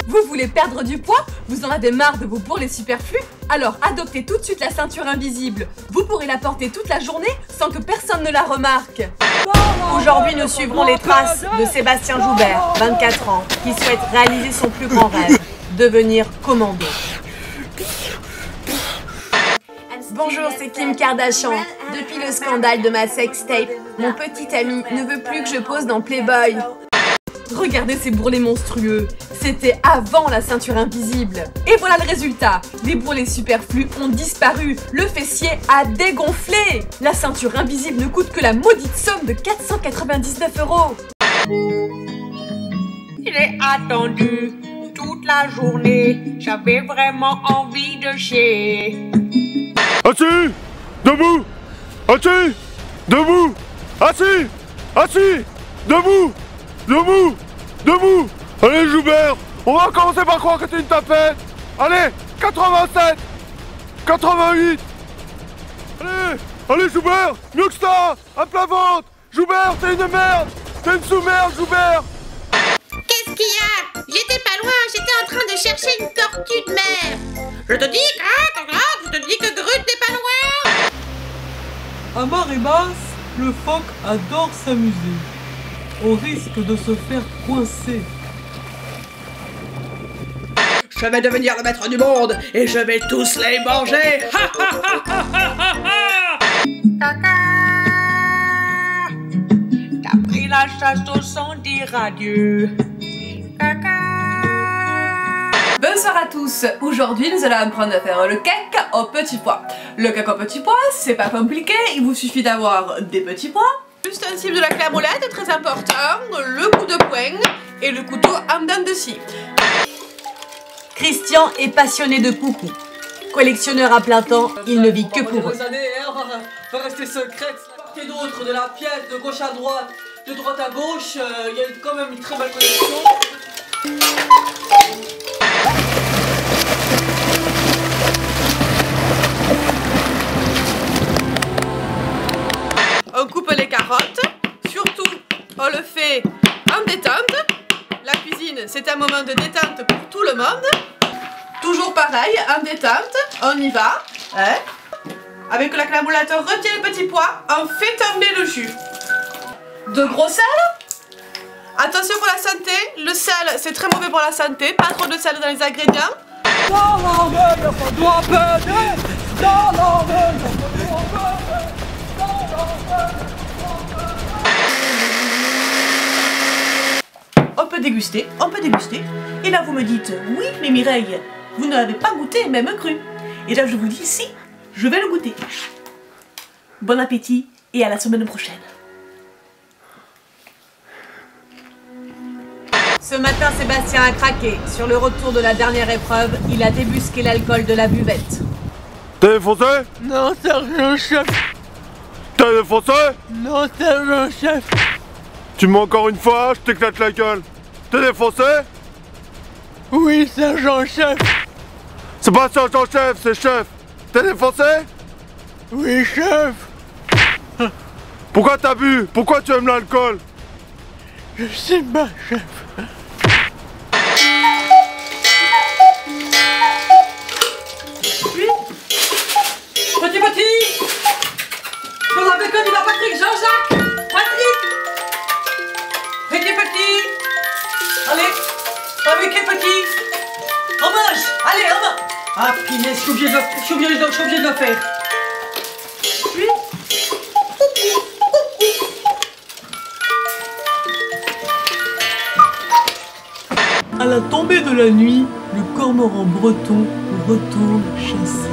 Vous voulez perdre du poids? Vous en avez marre de vos bourrelets superflus? Alors adoptez tout de suite la ceinture invisible. Vous pourrez la porter toute la journée sans que personne ne la remarque. Aujourd'hui, nous suivrons les traces de Sébastien Joubert, 24 ans, qui souhaite réaliser son plus grand rêve, devenir commando. Bonjour, c'est Kim Kardashian. Depuis le scandale de ma sextape, mon petit ami ne veut plus que je pose dans Playboy. Regardez ces bourrelets monstrueux. C'était avant la ceinture invisible. Et voilà le résultat. Les bourrelets superflus ont disparu. Le fessier a dégonflé. La ceinture invisible ne coûte que la maudite somme de 499 €. J'ai attendu toute la journée. J'avais vraiment envie de chier. Assis! Debout! Assis! Debout! Assis! Assis! Debout! Debout! Debout! Allez Joubert! On va commencer par croire que t'es une tapette! Allez! 87! 88! Allez! Allez Joubert! Mieux que ça! À plat ventre! Joubert, t'es une merde! T'es une sous-merde, Joubert! Qu'est-ce qu'il y a? J'étais pas loin, j'étais en train de chercher une tortue de mer. Je te dis que Grut n'est pas loin. À marée basse, le phoque adore s'amuser, au risque de se faire coincer. Je vais devenir le maître du monde et je vais tous les manger. Caca. T'as pris la chasse au sang dire adieu. Caca. Bonsoir à tous. Aujourd'hui, nous allons apprendre à faire le cake au petit pois. Le cake au petit pois, c'est pas compliqué. Il vous suffit d'avoir des petits pois, l'ustensile de la clé à molette, très important, le coup de poing et le couteau en dents de scie. Christian est passionné de coucou. Collectionneur à plein temps, il ne vit que pour eux. Les années, va rester secrète. Part et d'autre de la pièce, de gauche à droite, de droite à gauche, il y a quand même une très belle collection. On coupe les carottes, surtout on le fait en détente. La cuisine, c'est un moment de détente pour tout le monde. Toujours pareil, en détente, on y va. Hein? Avec la clamoulette, on retient le petit pois, on fait tomber le jus. De gros sel. Attention pour la santé, le sel c'est très mauvais pour la santé, pas trop de sel dans les ingrédients. On peut déguster, on peut déguster. Et là vous me dites, oui mais Mireille, vous ne l'avez pas goûté même cru. Et là je vous dis, si, je vais le goûter. Bon appétit et à la semaine prochaine. Ce matin, Sébastien a craqué. Sur le retour de la dernière épreuve, il a débusqué l'alcool de la buvette. T'es défoncé? Non, sergent chef. T'es défoncé? Non, sergent chef. Tu mens encore une fois, je t'éclate la gueule. T'es défoncé? Oui, sergent chef. C'est pas sergent chef, c'est chef. T'es défoncé? Oui, chef. Pourquoi t'as bu? Pourquoi tu aimes l'alcool? Je sais pas, chef. Petit je vous appelle comme il a Patrick, Jean-Jacques. Patrick. Petit allez, avec les petits. On mange, allez, on mange. Ah punaise, je suis obligé de le faire. Oui. À la tombée de la nuit, le cormoran breton retourne chasser.